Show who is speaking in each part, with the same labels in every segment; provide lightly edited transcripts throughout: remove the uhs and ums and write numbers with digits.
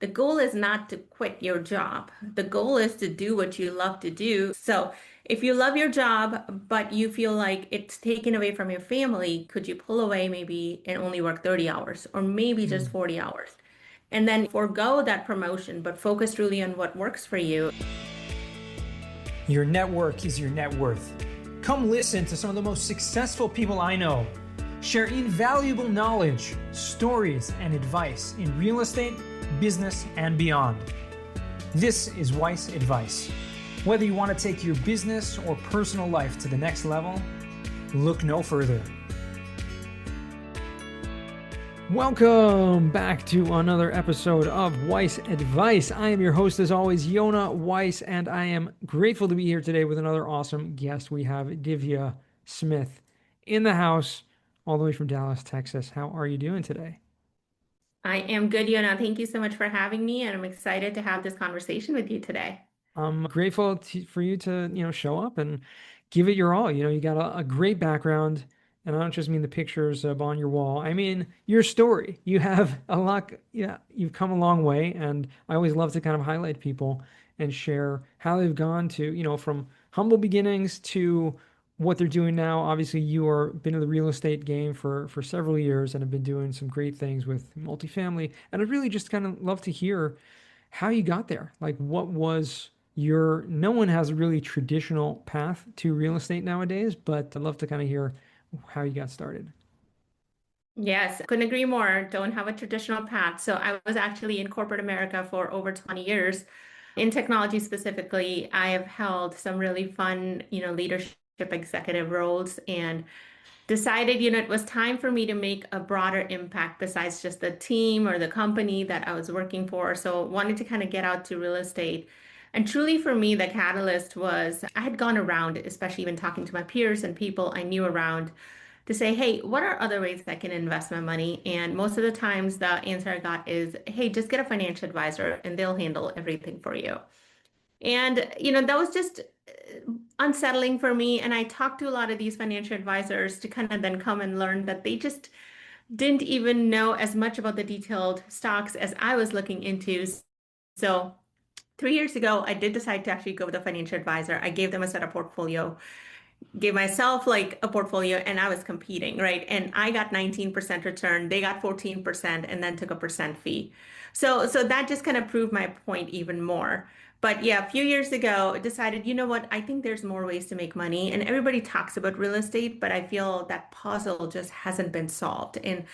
Speaker 1: The goal is not to quit your job. The goal is to do what you love to do. So if you love your job, but you feel like it's taken away from your family, could you pull away maybe and only work 30 hours or maybe just
Speaker 2: Mm.
Speaker 1: 40 hours? And then forego that promotion, but focus really on what works for you.
Speaker 2: Your network is your net worth. Come listen to some of the most successful people I know share invaluable knowledge, stories, and advice in real estate, business, and beyond. This is Weiss Advice. Whether you want to take your business or personal life to the next level, look no further. Welcome back to another episode of Weiss Advice. I am your host, as always, Yona Weiss, and I am grateful to be here today with another awesome guest. We have Divya Smith in the house, all the way from Dallas, Texas. How are you doing today?
Speaker 1: I am good, Yona. Thank you so much for having me, and I'm excited to have this conversation with you today.
Speaker 2: I'm grateful for you to, show up and give it your all. You got a great background, and I don't just mean the pictures up on your wall. I mean your story. You have a lot, yeah, you've come a long way, and I always love to kind of highlight people and share how they've gone to, from humble beginnings to what they're doing now. Obviously, you are been in the real estate game for several years and have been doing some great things with multifamily. And I'd really just kind of love to hear how you got there. Like, what was no one has a really traditional path to real estate nowadays, but I'd love to kind of hear how you got started.
Speaker 1: Yes, couldn't agree more. Don't have a traditional path. So I was actually in corporate America for over 20 years. In technology specifically, I have held some really fun, leadership executive roles and decided, it was time for me to make a broader impact besides just the team or the company that I was working for. So wanted to kind of get out to real estate. And truly for me, the catalyst was I had gone around, especially even talking to my peers and people I knew around to say, hey, what are other ways that I can invest my money? And most of the times the answer I got is, hey, just get a financial advisor and they'll handle everything for you. And, that was just unsettling for me. And I talked to a lot of these financial advisors to kind of then come and learn that they just didn't even know as much about the detailed stocks as I was looking into. So 3 years ago, I did decide to actually go with a financial advisor. I gave them a set of portfolio, gave myself like a portfolio, and I was competing, right? And I got 19% return, they got 14%, and then took a percent fee. So that just kind of proved my point even more. But yeah, a few years ago, I decided, you know what? I think there's more ways to make money. And everybody talks about real estate, but I feel that puzzle just hasn't been solved. And,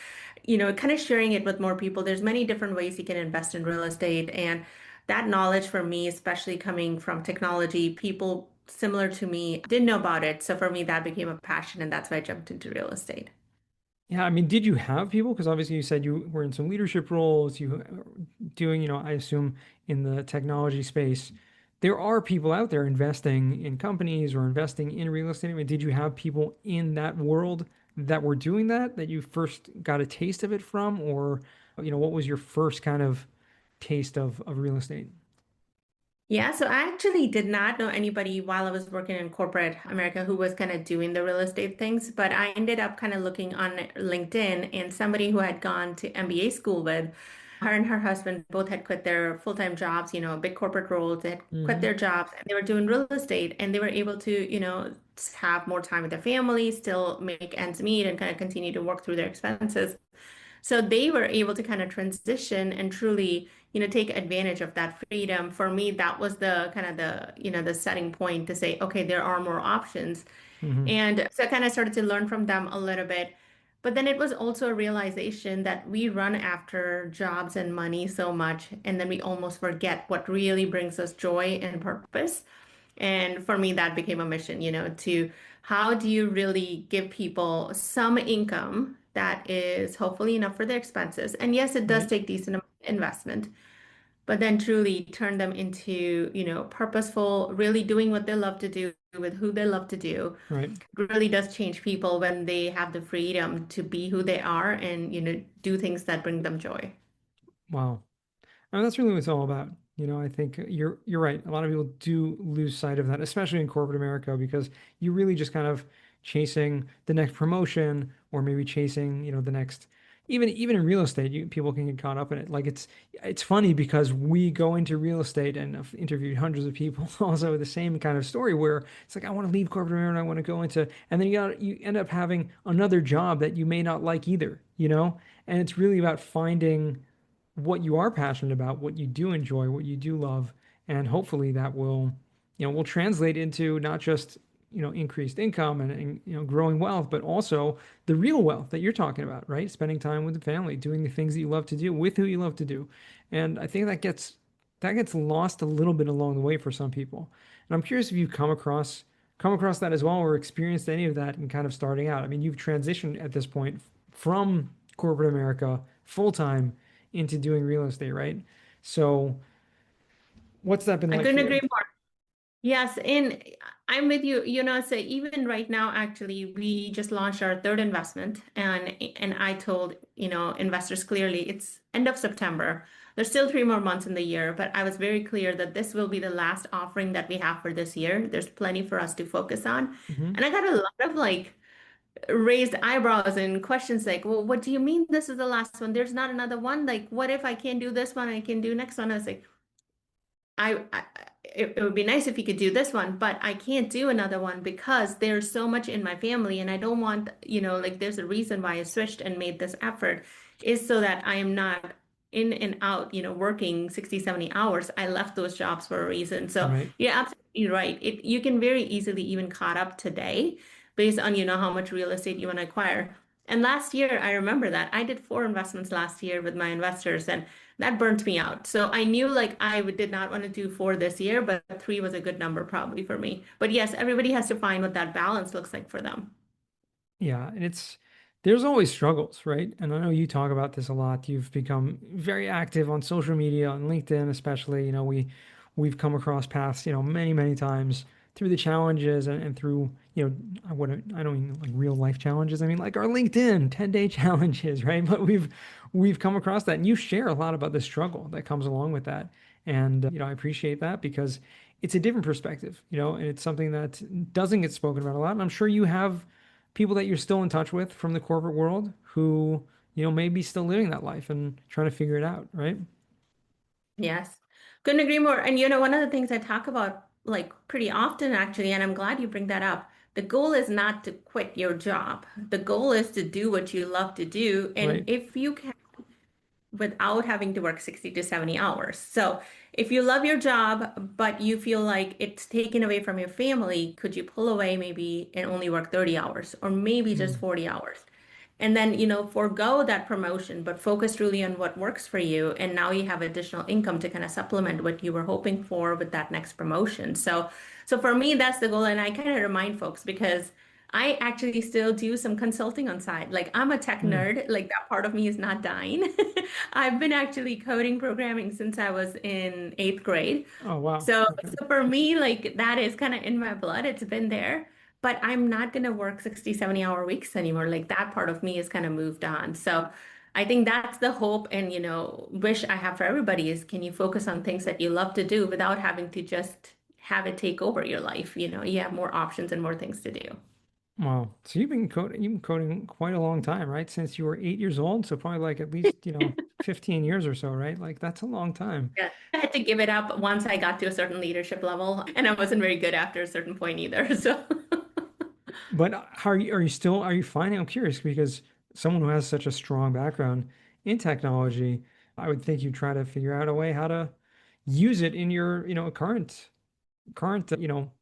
Speaker 1: kind of sharing it with more people, there's many different ways you can invest in real estate. And that knowledge for me, especially coming from technology, people similar to me didn't know about it. So for me, that became a passion, and that's why I jumped into real estate.
Speaker 2: Yeah, I mean, did you have people? Because obviously you said you were in some leadership roles, you doing, I assume in the technology space, there are people out there investing in companies or investing in real estate. I mean, did you have people in that world that were doing that you first got a taste of it from, or, what was your first kind of taste of real estate?
Speaker 1: Yeah, so I actually did not know anybody while I was working in corporate America who was kind of doing the real estate things, but I ended up kind of looking on LinkedIn and somebody who had gone to MBA school with her and her husband both had quit their full-time jobs, big corporate roles. They had quit
Speaker 2: Hmm.
Speaker 1: their jobs and they were doing real estate and they were able to, have more time with their family, still make ends meet and kind of continue to work through their expenses. So they were able to kind of transition and truly, take advantage of that freedom. For me, that was the kind of the setting point to say, okay, there are more options.
Speaker 2: Hmm.
Speaker 1: And so I kind of started to learn from them a little bit. But then it was also a realization that we run after jobs and money so much, and then we almost forget what really brings us joy and purpose. And for me, that became a mission, to how do you really give people some income that is hopefully enough for their expenses? And yes, it does
Speaker 2: Right.
Speaker 1: take decent amount of investment, but then truly turn them into, purposeful, really doing what they love to do with who they love to do.
Speaker 2: Right.
Speaker 1: It really does change people when they have the freedom to be who they are and, do things that bring them joy.
Speaker 2: Wow. I mean, that's really what it's all about. I think you're right. A lot of people do lose sight of that, especially in corporate America, because you're really just kind of chasing the next promotion or maybe chasing, the next even in real estate, people can get caught up in it. Like it's funny because we go into real estate and I've interviewed hundreds of people also with the same kind of story where it's like I want to leave corporate America and I want to go into and then you end up having another job that you may not like either, you know? And it's really about finding what you are passionate about, what you do enjoy, what you do love, and hopefully that will, will translate into not just, increased income and growing wealth, but also the real wealth that you're talking about, right? Spending time with the family, doing the things that you love to do with who you love to do. And I think that gets lost a little bit along the way for some people. And I'm curious if you've come across that as well or experienced any of that in kind of starting out. I mean, you've transitioned at this point from corporate America full time into doing real estate, right? So, what's that been
Speaker 1: I
Speaker 2: like for
Speaker 1: couldn't agree
Speaker 2: you?
Speaker 1: more. Yes, and I'm with you. So even right now, actually, we just launched our third investment, and I told, investors clearly it's end of September. There's still 3 more months in the year, but I was very clear that this will be the last offering that we have for this year. There's plenty for us to focus on.
Speaker 2: Hmm.
Speaker 1: And I got a lot of like raised eyebrows and questions like, well, what do you mean this is the last one? There's not another one. Like, what if I can't do this one? I can do next one. I was like, it would be nice if you could do this one, but I can't do another one because there's so much in my family and I don't want, like there's a reason why I switched and made this effort is so that I am not in and out, working 60, 70 hours. I left those jobs for a reason. So
Speaker 2: Right.
Speaker 1: you're absolutely right. You can very easily even caught up today based on, how much real estate you want to acquire. And last year, I remember that I did 4 investments last year with my investors, and that burnt me out. So I knew like did not want to do 4 this year, but 3 was a good number probably for me. But yes, everybody has to find what that balance looks like for them.
Speaker 2: Yeah, and there's always struggles, right? And I know you talk about this a lot. You've become very active on social media, on LinkedIn especially. We've come across paths, many, many times through the challenges and through, I don't mean like real life challenges. I mean like our LinkedIn 10-day challenges, right? But we've come across that and you share a lot about the struggle that comes along with that. And I appreciate that because it's a different perspective, and it's something that doesn't get spoken about a lot. And I'm sure you have people that you're still in touch with from the corporate world who, may be still living that life and trying to figure it out, right?
Speaker 1: Yes. Couldn't agree more. And one of the things I talk about like pretty often actually, and I'm glad you bring that up. The goal is not to quit your job. The goal is to do what you love to do. And
Speaker 2: Right.
Speaker 1: if you can without having to work 60 to 70 hours. So if you love your job, but you feel like it's taken away from your family, could you pull away maybe and only work 30 hours or maybe just
Speaker 2: Mm.
Speaker 1: 40 hours? And then, forego that promotion, but focus really on what works for you. And now you have additional income to kind of supplement what you were hoping for with that next promotion. So for me, that's the goal. And I kind of remind folks because I actually still do some consulting on side. Like I'm a tech
Speaker 2: Mm.
Speaker 1: nerd, like that part of me is not dying. I've been actually coding programming since I was in 8th grade.
Speaker 2: Oh, wow.
Speaker 1: So,
Speaker 2: Okay.
Speaker 1: so for me, like that is kind of in my blood. It's been there, but I'm not going to work 60, 70 hour weeks anymore. Like that part of me is kind of moved on. So I think that's the hope and, wish I have for everybody is can you focus on things that you love to do without having to just have it take over your life? You have more options and more things to do.
Speaker 2: Wow. So you've been coding quite a long time, right? Since you were 8 years old. So probably like at least, 15 years or so, right? Like that's a long time.
Speaker 1: Yeah. I had to give it up once I got to a certain leadership level, and I wasn't very good after a certain point either. So,
Speaker 2: But are you finding, I'm curious because someone who has such a strong background in technology, I would think you try to figure out a way how to use it in your, current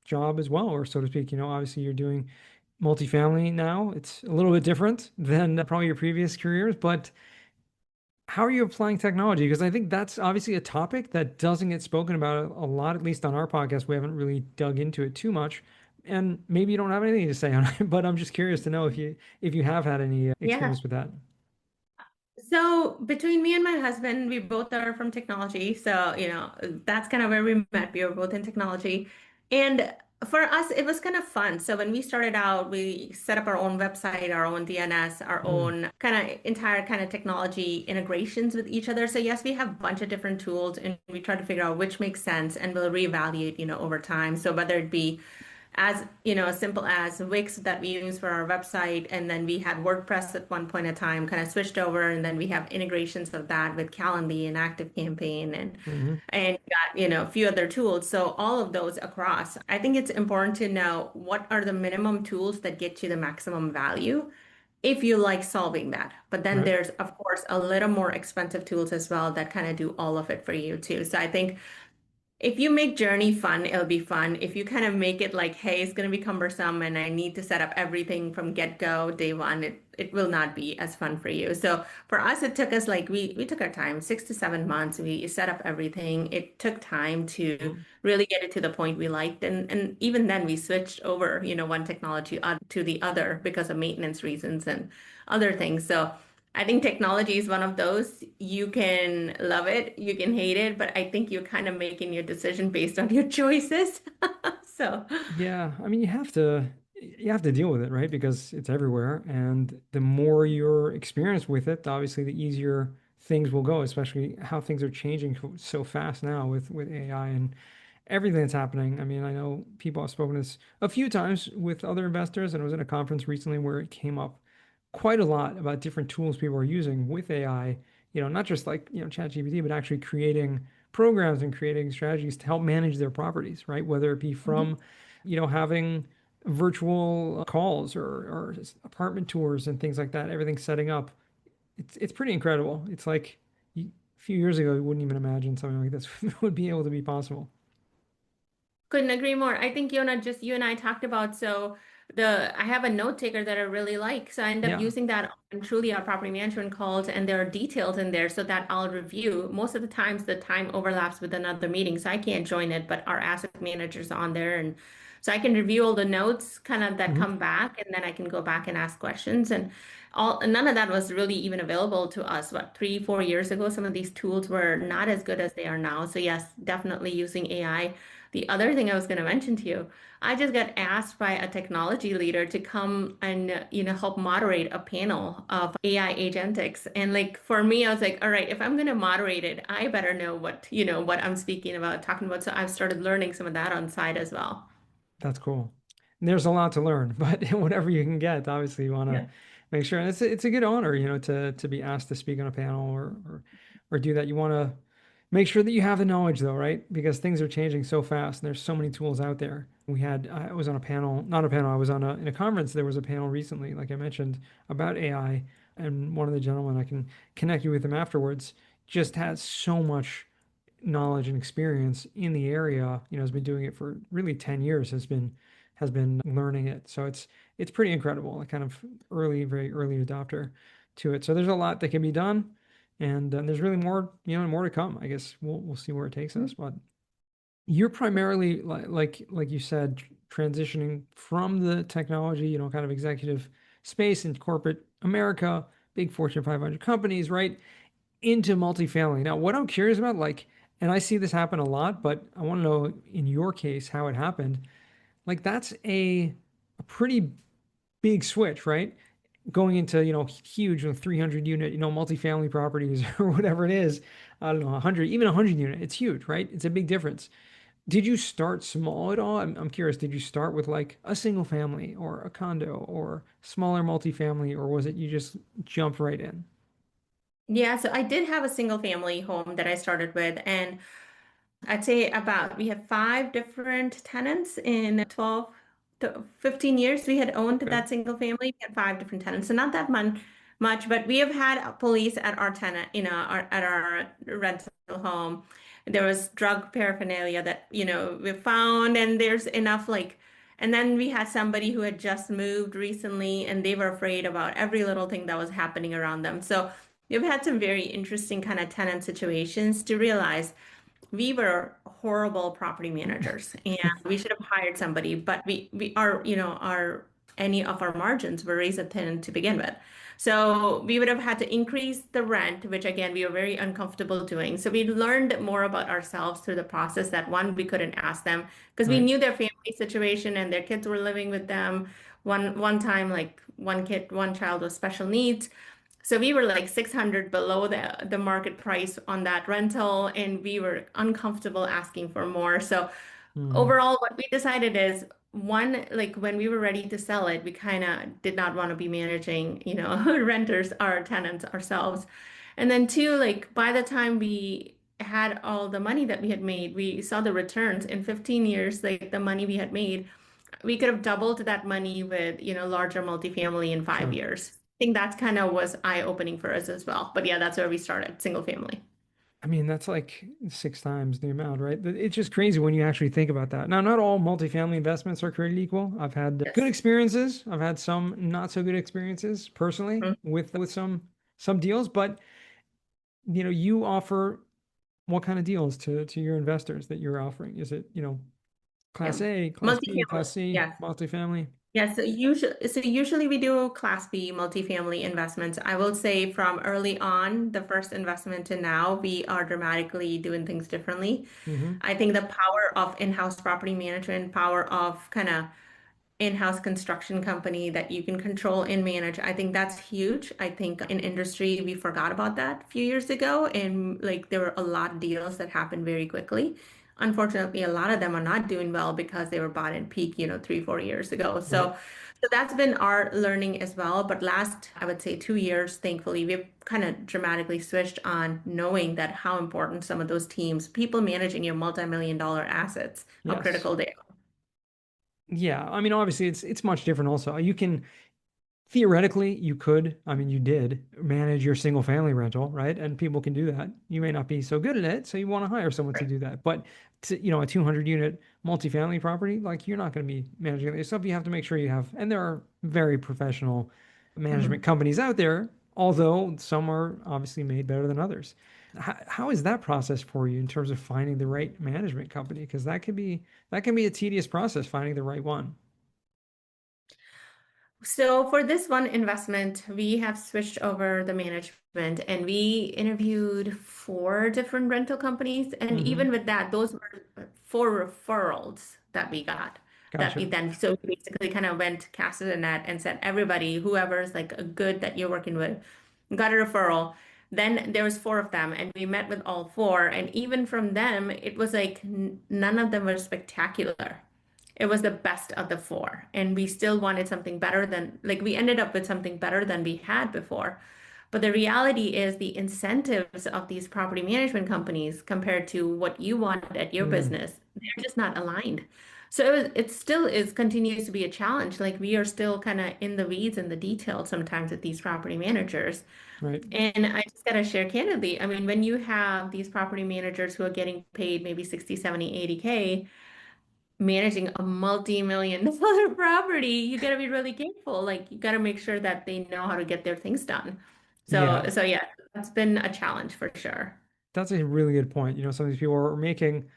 Speaker 2: job as well, or so to speak. Obviously you're doing multifamily now. It's a little bit different than probably your previous careers, but how are you applying technology? Because I think that's obviously a topic that doesn't get spoken about a lot, at least on our podcast. We haven't really dug into it too much. And maybe you don't have anything to say on it, but I'm just curious to know if you have had any
Speaker 1: yeah.
Speaker 2: experience with that.
Speaker 1: So between me and my husband, we both are from technology. So, that's kind of where we met. We were both in technology. And for us, it was kind of fun. So when we started out, we set up our own website, our own DNS, our
Speaker 2: Mm.
Speaker 1: own kind of entire kind of technology integrations with each other. So yes, we have a bunch of different tools and we try to figure out which makes sense and we'll reevaluate, over time. So whether it be as as simple as Wix that we use for our website, and then we had WordPress at one point in time, kind of switched over, and then we have integrations of that with Calendly and ActiveCampaign
Speaker 2: Hmm.
Speaker 1: and got, a few other tools. So all of those across. I think it's important to know what are the minimum tools that get you the maximum value if you like solving that. But then
Speaker 2: Right.
Speaker 1: there's, of course, a little more expensive tools as well that kind of do all of it for you too. So I think if you make journey fun, it'll be fun. If you kind of make it like, hey, it's going to be cumbersome and I need to set up everything from get-go, day one, it will not be as fun for you. So for us, it took us like we took our time, 6 to 7 months. We set up everything. It took time to
Speaker 2: Mm.
Speaker 1: really get it to the point we liked. And even then we switched over, one technology to the other because of maintenance reasons and other things. So I think technology is one of those. You can love it, you can hate it, but I think you're kind of making your decision based on your choices. So,
Speaker 2: Yeah, I mean, you have to deal with it, right? Because it's everywhere, and the more you're experienced with it, obviously, the easier things will go. Especially how things are changing so fast now with AI and everything that's happening. I mean, I know people have spoken this a few times with other investors, and I was at a conference recently where it came up quite a lot about different tools people are using with AI. Not just like ChatGPT, but actually creating programs and creating strategies to help manage their properties, right? Whether it be
Speaker 1: mhm.
Speaker 2: from having virtual calls or apartment tours and things like that, everything setting up. It's pretty incredible. It's like a few years ago, you wouldn't even imagine something like this would be able to be possible.
Speaker 1: Couldn't agree more. I think, just you and I talked about, so I have a note taker that I really like. So I end up
Speaker 2: Yeah.
Speaker 1: using that on truly our property management calls, and there are details in there so that I'll review. Most of the times the time overlaps with another meeting, so I can't join it, but our asset manager's on there. And so I can review all the notes kind of that
Speaker 2: Hmm.
Speaker 1: come back, and then I can go back and ask questions. And none of that was really even available to us, what, 3, 4 years ago. Some of these tools were not as good as they are now. So yes, definitely using AI. The other thing I was going to mention to you, I just got asked by a technology leader to come and help moderate a panel of AI agentics. And like for me, I was like, all right, if I'm going to moderate it, I better know what I'm speaking about, talking about. So I've started learning some of that on side as well.
Speaker 2: That's cool. There's a lot to learn, but whatever you can get, obviously you want to
Speaker 1: Yeah.
Speaker 2: make sure. And it's a good honor, to be asked to speak on a panel or do that. You want to make sure that you have the knowledge though, right? Because things are changing so fast and there's so many tools out there. I was on a panel, not a panel, I was in a conference. There was a panel recently, like I mentioned, about AI, and one of the gentlemen, I can connect you with him afterwards, just has so much knowledge and experience in the area, has been doing it for really 10 years, has been learning it. So it's pretty incredible, a kind of very early adopter to it. So there's a lot that can be done, and there's really more to come. I guess we'll see where it takes us. But you're primarily like you said, transitioning from the technology, kind of executive space in corporate America, big Fortune 500 companies, right? Into multifamily. Now, what I'm curious about, like, and I see this happen a lot, but I want to know in your case how it happened. Like, that's a pretty big switch, right? Going into, huge, 300 unit, multifamily properties or whatever it is. I don't know, 100, even 100 unit. It's huge, right? It's a big difference. Did you start small at all? I'm curious. Did you start with like a single family or a condo or smaller multifamily, or was it you just jumped right in?
Speaker 1: Yeah, so I did have a single family home that I started with, and I'd say about we have 5 different tenants in 12 to 15 years. We had owned
Speaker 2: Okay.
Speaker 1: that single family. We had 5 different tenants. So not that much, but we have had a police at our tenant, at our rental home. There was drug paraphernalia that, we found, and there's enough like, and then we had somebody who had just moved recently and they were afraid about every little thing that was happening around them. So we've had some very interesting kind of tenant situations to realize we were horrible property managers and we should have hired somebody, but we are, our any of our margins were razor thin to begin with. So we would have had to increase the rent, which again, we were very uncomfortable doing. So we learned more about ourselves through the process that one, we couldn't ask them because we
Speaker 2: Right.
Speaker 1: knew their family situation and their kids were living with them. One time, like one child with special needs. So we were like 600 below the market price on that rental, and we were uncomfortable asking for more. So
Speaker 2: Hmm.
Speaker 1: overall, what we decided is one, like when we were ready to sell it, we kind of did not want to be managing, renters, our tenants ourselves. And then two, like by the time we had all the money that we had made, we saw the returns in 15 years, like the money we had made, we could have doubled that money with, larger multifamily in five
Speaker 2: Sure.
Speaker 1: years. I think that's kind of was eye-opening for us as well. But yeah, that's where we started, single family.
Speaker 2: I mean, that's like 6 times the amount, right? It's just crazy when you actually think about that. Now, not all multifamily investments are created equal. I've had good
Speaker 1: Yes.
Speaker 2: experiences. I've had some not so good experiences personally with some deals, but you offer what kind of deals to your investors that you're offering? Is it,
Speaker 1: Yeah.
Speaker 2: class A, class B,
Speaker 1: Multifamily.
Speaker 2: class C,
Speaker 1: Yes.
Speaker 2: multifamily?
Speaker 1: Yeah, so usually we do Class B multifamily investments. I will say from early on, the first investment to now, we are dramatically doing things differently.
Speaker 2: Mm-hmm.
Speaker 1: I think the power of in-house property management, power of kind of in-house construction company that you can control and manage. I think that's huge. I think in industry we forgot about that a few years ago, and like there were a lot of deals that happened very quickly. Unfortunately, a lot of them are not doing well because they were bought in peak, 3, 4 years ago.
Speaker 2: Right.
Speaker 1: So that's been our learning as well. But last, I would say 2 years, thankfully, we've kind of dramatically switched on knowing that how important some of those teams, people managing your multi-million dollar assets, how
Speaker 2: Yes.
Speaker 1: critical they are.
Speaker 2: Yeah. I mean, obviously it's much different also. You can theoretically, you could, I mean, you did manage your single family rental, right? And people can do that. You may not be so good at it, so you want to hire someone to do that. But a 200 unit multifamily property, like you're not going to be managing it yourself. You have to make sure you have, and there are very professional management
Speaker 1: Mhm.
Speaker 2: companies out there, although some are obviously made better than others. How is that process for you in terms of finding the right management company? Because that can be a tedious process finding the right one.
Speaker 1: So for this one investment, we have switched over the management and we interviewed four different rental companies. And
Speaker 2: Mm-hmm.
Speaker 1: even with that, those were four referrals that we got that we
Speaker 2: Gotcha.
Speaker 1: then, so we basically kind of went, casted a net and said, everybody, whoever's like a good that you're working with, got a referral. Then there was four of them and we met with all four. And even from them, it was like none of them were spectacular. It was the best of the four. And we still wanted something better than, like, we ended up with something better than we had before. But the reality is the incentives of these property management companies compared to what you wanted at your
Speaker 2: Mm,
Speaker 1: business, they're just not aligned. So it still is continues to be a challenge. Like we are still kind of in the weeds and the details sometimes with these property managers.
Speaker 2: right.
Speaker 1: And I just gotta share candidly, I mean, when you have these property managers who are getting paid maybe 60, 70, 80K, managing a multi-million dollar property, you got to be really careful. Like you got to make sure that they know how to get their things done. So,
Speaker 2: Yeah.
Speaker 1: so yeah, that's been a challenge for sure.
Speaker 2: That's a really good point. Some of these people are making,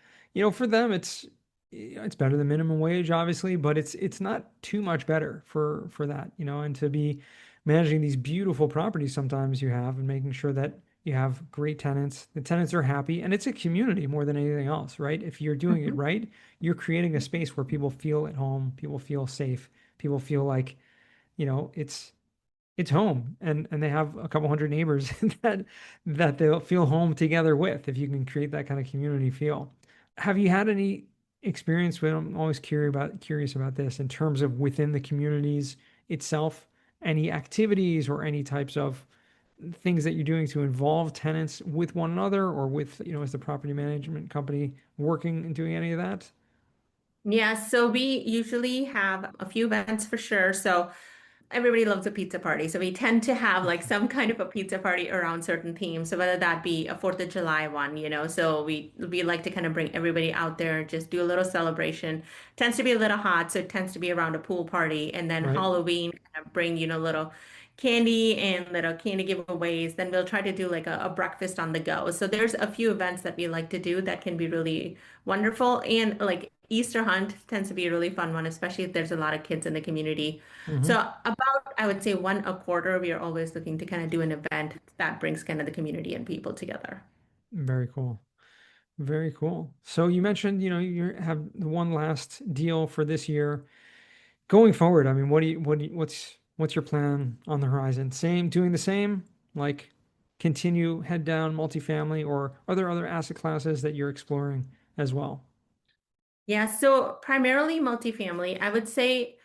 Speaker 2: for them it's better than minimum wage, obviously, but it's not too much better for that, and to be managing these beautiful properties sometimes you have and making sure that you have great tenants, the tenants are happy, and it's a community more than anything else, right? If you're doing it
Speaker 1: Mhm.
Speaker 2: right, you're creating a space where people feel at home, people feel safe, people feel like, it's home and they have a couple hundred neighbors that they'll feel home together with if you can create that kind of community feel. Have you had any experience with, I'm always curious about this in terms of within the communities itself, any activities or any types of things that you're doing to involve tenants with one another or with, as the property management company working and doing any of that?
Speaker 1: Yeah, so we usually have a few events for sure. So everybody loves a pizza party. So we tend to have like some kind of a pizza party around certain themes. So whether that be a 4th of July one, so we like to kind of bring everybody out there, just do a little celebration. Tends to be a little hot, so it tends to be around a pool party. And then
Speaker 2: Right.
Speaker 1: Halloween, kind of bring, little candy and little candy giveaways. Then we'll try to do like a breakfast on the go. So there's a few events that we like to do that can be really wonderful. And like Easter hunt tends to be a really fun one, especially if there's a lot of kids in the community.
Speaker 2: Hmm.
Speaker 1: So about, I would say one a quarter, we are always looking to kind of do an event that brings kind of the community and people together.
Speaker 2: Very cool. Very cool. So you mentioned, you have the one last deal for this year. Going forward, I mean, what's your plan on the horizon? Doing the same, like continue head down multifamily, or are there other asset classes that you're exploring as well?
Speaker 1: Yeah, so primarily multifamily. I would say,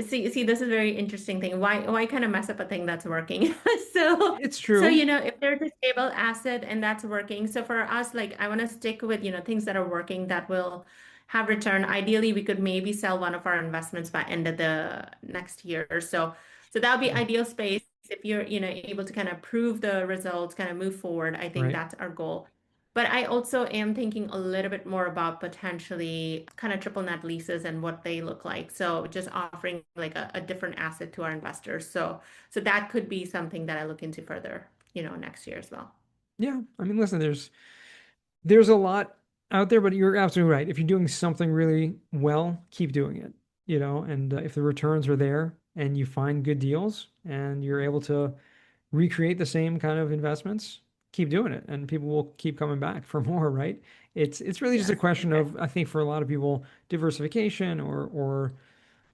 Speaker 1: see, this is a very interesting thing. Why kind of mess up a thing that's working? So,
Speaker 2: It's
Speaker 1: so
Speaker 2: true.
Speaker 1: if there's a stable asset and that's working, so for us, like I want to stick with, things that are working that will have return. Ideally, we could maybe sell one of our investments by end of the next year or so. So that would be
Speaker 2: Mm.
Speaker 1: ideal space if you're, able to kind of prove the results, kind of move forward. I think
Speaker 2: Right.
Speaker 1: that's our goal. But I also am thinking a little bit more about potentially kind of triple net leases and what they look like. So just offering like a different asset to our investors. So that could be something that I look into further, next year as well.
Speaker 2: Yeah. I mean, listen, there's a lot out there, but you're absolutely right. If you're doing something really well, keep doing it, and if the returns are there and you find good deals and you're able to recreate the same kind of investments, keep doing it and people will keep coming back for more, right? It's really just a
Speaker 1: Yes,
Speaker 2: question
Speaker 1: exactly.
Speaker 2: of, I think for a lot of people, diversification or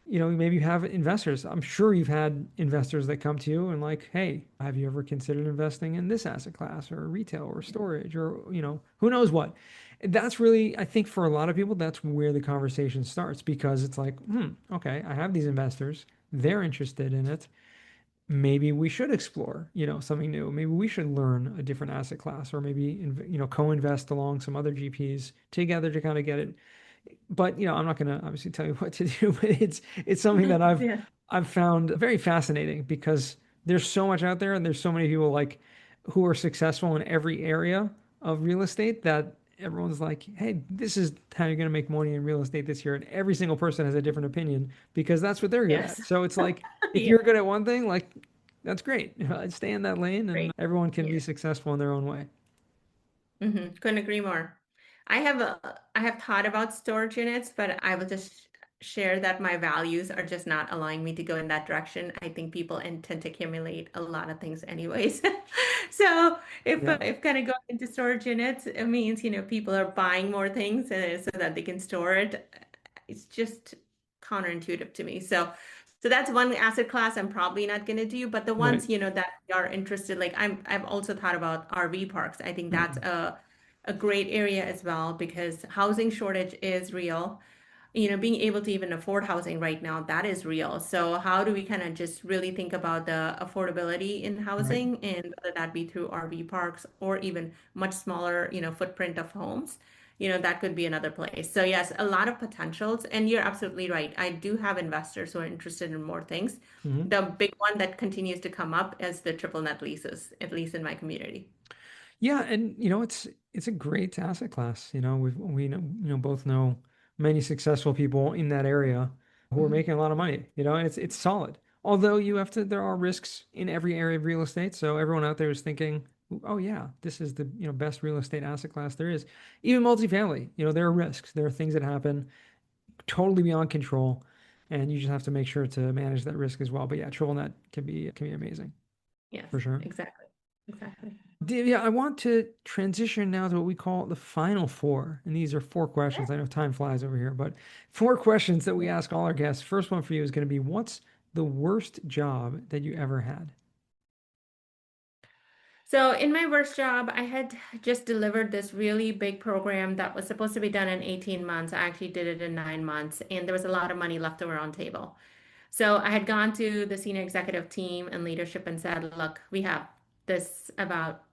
Speaker 2: maybe you have investors. I'm sure you've had investors that come to you and like, hey, have you ever considered investing in this asset class or retail or storage or, who knows what? That's really, I think for a lot of people, that's where the conversation starts because it's like, okay, I have these investors. They're interested in it. Maybe we should explore, something new. Maybe we should learn a different asset class or maybe, co-invest along some other GPs together to kind of get it. But I'm not going to obviously tell you what to do, but it's something that I've
Speaker 1: Yeah.
Speaker 2: I've found very fascinating because there's so much out there and there's so many people like who are successful in every area of real estate that everyone's like, hey, this is how you're going to make money in real estate this year. And every single person has a different opinion because that's what they're good
Speaker 1: Yes.
Speaker 2: at. So it's like if
Speaker 1: Yeah.
Speaker 2: you're good at one thing, like that's great. Stay in that lane and
Speaker 1: Great.
Speaker 2: everyone can
Speaker 1: Yeah.
Speaker 2: be successful in their own way.
Speaker 1: Couldn't agree more. I have thought about storage units, but I will just share that my values are just not allowing me to go in that direction. I think people intend to accumulate a lot of things anyways. So
Speaker 2: Yeah,
Speaker 1: if kind of going into storage units, it means, people are buying more things so that they can store it. It's just counterintuitive to me. So that's one asset class I'm probably not going to do, but the
Speaker 2: right.
Speaker 1: ones, that are interested, like I've also thought about RV parks. I think that's
Speaker 2: Mm,
Speaker 1: a great area as well because housing shortage is real. Being able to even afford housing right now, that is real. So how do we kind of just really think about the affordability in
Speaker 2: right.
Speaker 1: housing and whether that be through RV parks or even much smaller, footprint of homes, that could be another place. So yes, a lot of potentials. And you're absolutely right. I do have investors who are interested in more things.
Speaker 2: Mhm.
Speaker 1: The big one that continues to come up is the triple net leases, at least in my community.
Speaker 2: Yeah, and it's a great asset class. We know, both know many successful people in that area who are
Speaker 1: Mhm.
Speaker 2: making a lot of money, and it's solid. Although there are risks in every area of real estate, so everyone out there is thinking, oh yeah, this is the, best real estate asset class there is. Even multifamily, there are risks. There are things that happen totally beyond control, and you just have to make sure to manage that risk as well. But yeah, triple net can be amazing
Speaker 1: Yes,
Speaker 2: for sure.
Speaker 1: exactly. Exactly.
Speaker 2: Divya, I want to transition now to what we call the final four. And these are four questions. I know time flies over here, but four questions that we ask all our guests. First one for you is going to be, what's the worst job that you ever had?
Speaker 1: So in my worst job, I had just delivered this really big program that was supposed to be done in 18 months. I actually did it in 9 months, and there was a lot of money left over on table. So I had gone to the senior executive team and leadership and said, look, we have this about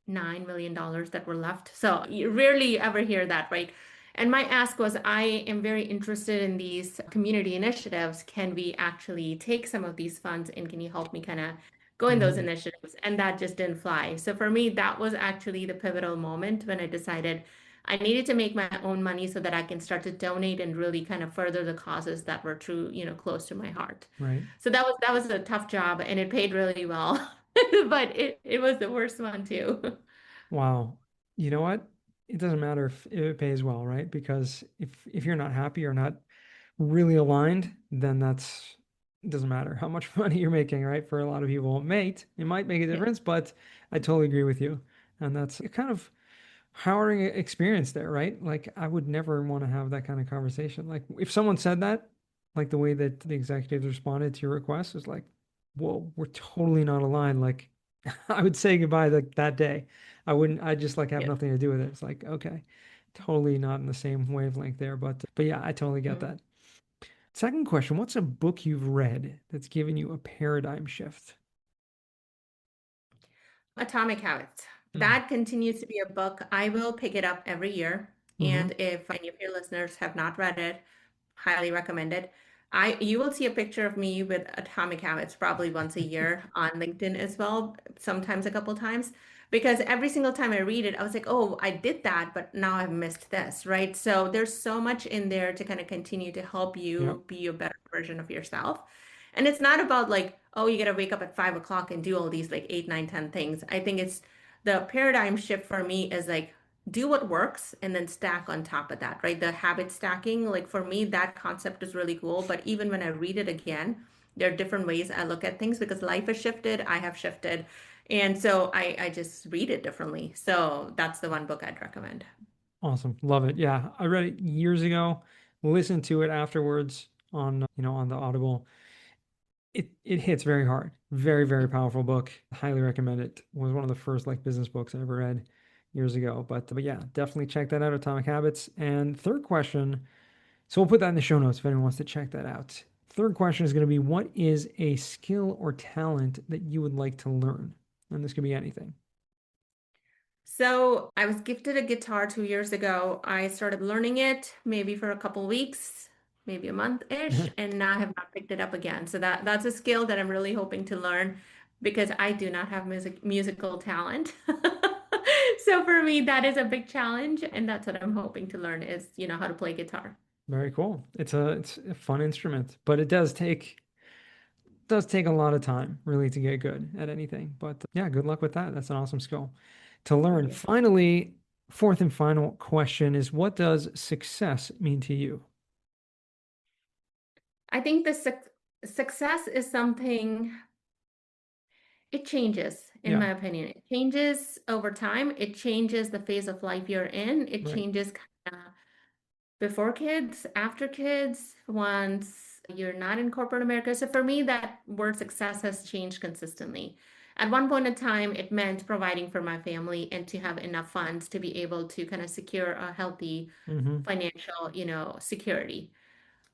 Speaker 1: $9 million that were left. So you rarely ever hear that, right? And my ask was, I am very interested in these community initiatives. Can we actually take some of these funds and can you help me kind of go in those
Speaker 2: Mhm.
Speaker 1: initiatives? And that just didn't fly. So for me, that was actually the pivotal moment when I decided I needed to make my own money so that I can start to donate and really kind of further the causes that were true, close to my heart.
Speaker 2: Right.
Speaker 1: So that was a tough job and it paid really well, but it was the worst one too.
Speaker 2: Wow. You know what? It doesn't matter if it pays well, right? Because if you're not happy or not really aligned, then it doesn't matter how much money you're making, right? For a lot of people, it might make a
Speaker 1: Yeah.
Speaker 2: difference, but I totally agree with you. And that's a kind of harrowing experience there, right? Like I would never want to have that kind of conversation. Like if someone said that, like the way that the executives responded to your request is like, whoa, we're totally not aligned. Like I would say goodbye like that day. I wouldn't, I just like have
Speaker 1: Yeah.
Speaker 2: nothing to do with it. It's like, okay. totally not in the same wavelength there, but yeah, I totally get
Speaker 1: Mm.
Speaker 2: that. Second question, what's a book you've read that's given you a paradigm shift?
Speaker 1: Atomic Habits. That continues to be a book. I will pick it up every year.
Speaker 2: Mm-hmm.
Speaker 1: And if any of your listeners have not read it, highly recommend it. You will see a picture of me with Atomic Habits probably once a year on LinkedIn as well, sometimes a couple times, because every single time I read it, I was like, oh, I did that, but now I've missed this, right? So there's so much in there to kind of continue to help
Speaker 2: Yep.
Speaker 1: you be a better version of yourself. And it's not about like, oh, you got to wake up at 5 o'clock and do all these like eight, nine, 10 things. I think it's the paradigm shift for me is like, do what works and then stack on top of that, right? The habit stacking, like for me, that concept is really cool. But even when I read it again, there are different ways I look at things because life has shifted, I have shifted. And so I just read it differently. So that's the one book I'd recommend.
Speaker 2: Awesome. Love it. Yeah, I read it years ago, listened to it afterwards on, on the Audible. It hits very hard. Very, very powerful book. Highly recommend it. Was one of the first like business books I ever read years ago. But yeah, definitely check that out, Atomic Habits. And third question, so we'll put that in the show notes if anyone wants to check that out. Third question is going to be, what is a skill or talent that you would like to learn? And this could be anything.
Speaker 1: So I was gifted a guitar 2 years ago. I started learning it maybe for a couple weeks, maybe a month-ish, and now I have not picked it up again. So that's a skill that I'm really hoping to learn because I do not have musical talent. So for me, that is a big challenge, and that's what I'm hoping to learn is, how to play guitar.
Speaker 2: Very cool. It's a fun instrument, but it does take a lot of time really to get good at anything. But yeah, good luck with that. That's an awesome skill to learn.
Speaker 1: Yeah.
Speaker 2: Finally, fourth and final question is, what does success mean to you?
Speaker 1: I think the success is something, it changes, in
Speaker 2: Yeah,
Speaker 1: my opinion. It changes over time. It changes the phase of life you're in. It
Speaker 2: right.
Speaker 1: changes kind of before kids, after kids, once you're not in corporate America. So for me, that word success has changed consistently. At one point in time, it meant providing for my family and to have enough funds to be able to kind of secure a healthy
Speaker 2: Mm-hmm.
Speaker 1: financial, security.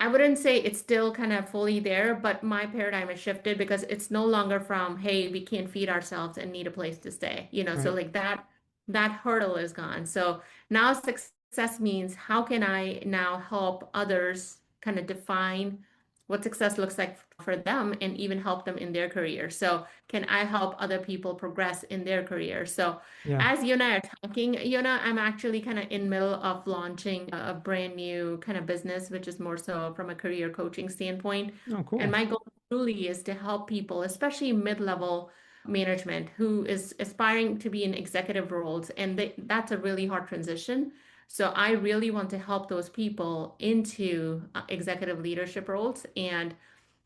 Speaker 1: I wouldn't say it's still kind of fully there, but my paradigm has shifted because it's no longer from, hey, we can't feed ourselves and need a place to stay. So
Speaker 2: Right.
Speaker 1: like that hurdle is gone. So now success means how can I now help others kind of define what success looks like for them and even help them in their career. So can I help other people progress in their career? So
Speaker 2: Yeah.
Speaker 1: as you and I are talking, I'm actually kind of in middle of launching a brand new kind of business, which is more so from a career coaching standpoint.
Speaker 2: Oh,
Speaker 1: And
Speaker 2: cool.
Speaker 1: my goal truly is to help people, especially mid-level management, who is aspiring to be in executive roles, and that's a really hard transition. So I really want to help those people into executive leadership roles. And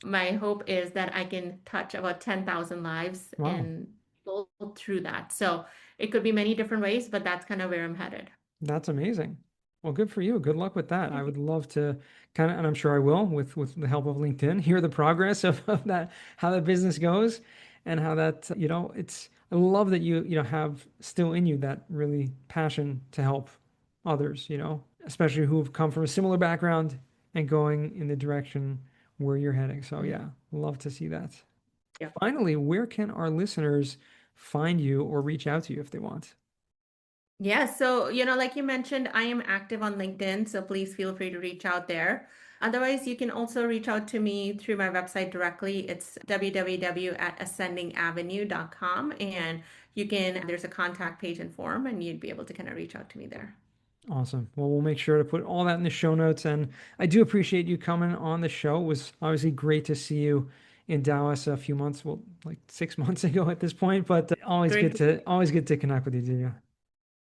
Speaker 1: my hope is that I can touch about 10,000 lives
Speaker 2: Wow.
Speaker 1: and go through that. So it could be many different ways, but that's kind of where I'm headed.
Speaker 2: That's amazing. Well, good for you. Good luck with that. I
Speaker 1: Thank you.
Speaker 2: would love to kind of, and I'm sure I will, with the help of LinkedIn, hear the progress of that, how that business goes, and how that, it's. I love that you have still in you that really passion to help others, especially who have come from a similar background and going in the direction where you're heading. So
Speaker 1: Mhm.
Speaker 2: yeah, love to see that.
Speaker 1: Yeah.
Speaker 2: Finally, where can our listeners find you or reach out to you if they want?
Speaker 1: Yeah, so like you mentioned, I am active on LinkedIn, so please feel free to reach out there. Otherwise, you can also reach out to me through my website directly. It's www.ascendingavenue.com, and there's a contact page and form, and you'd be able to kind of reach out to me there.
Speaker 2: Awesome. Well, we'll make sure to put all that in the show notes. And I do appreciate you coming on the show. It was obviously great to see you in Dallas a few months, well, like 6 months ago at this point. But
Speaker 1: Great.
Speaker 2: always good to connect with you, Divya.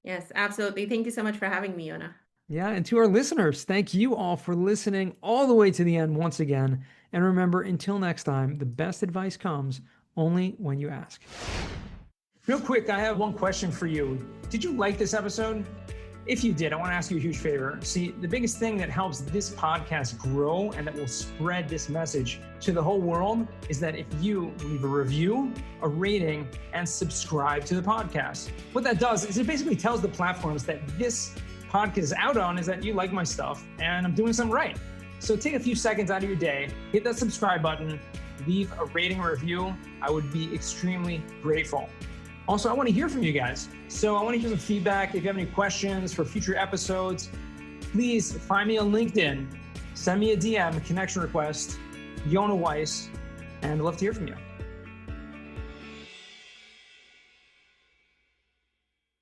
Speaker 1: Yes, absolutely. Thank you so much for having me, Yona.
Speaker 2: Yeah, and to our listeners, thank you all for listening all the way to the end once again. And remember, until next time, the best advice comes only when you ask. Real quick, I have one question for you. Did you like this episode? If you did, I want to ask you a huge favor. See, the biggest thing that helps this podcast grow and that will spread this message to the whole world is that if you leave a review, a rating, and subscribe to the podcast. What that does is it basically tells the platforms that this podcast is out on is that you like my stuff and I'm doing something right. So take a few seconds out of your day, hit that subscribe button, leave a rating or review. I would be extremely grateful. Also, I want to hear from you guys. So I want to hear some feedback. If you have any questions for future episodes, please find me on LinkedIn, send me a DM, a connection request, Yona Weiss, and I'd love to hear from you.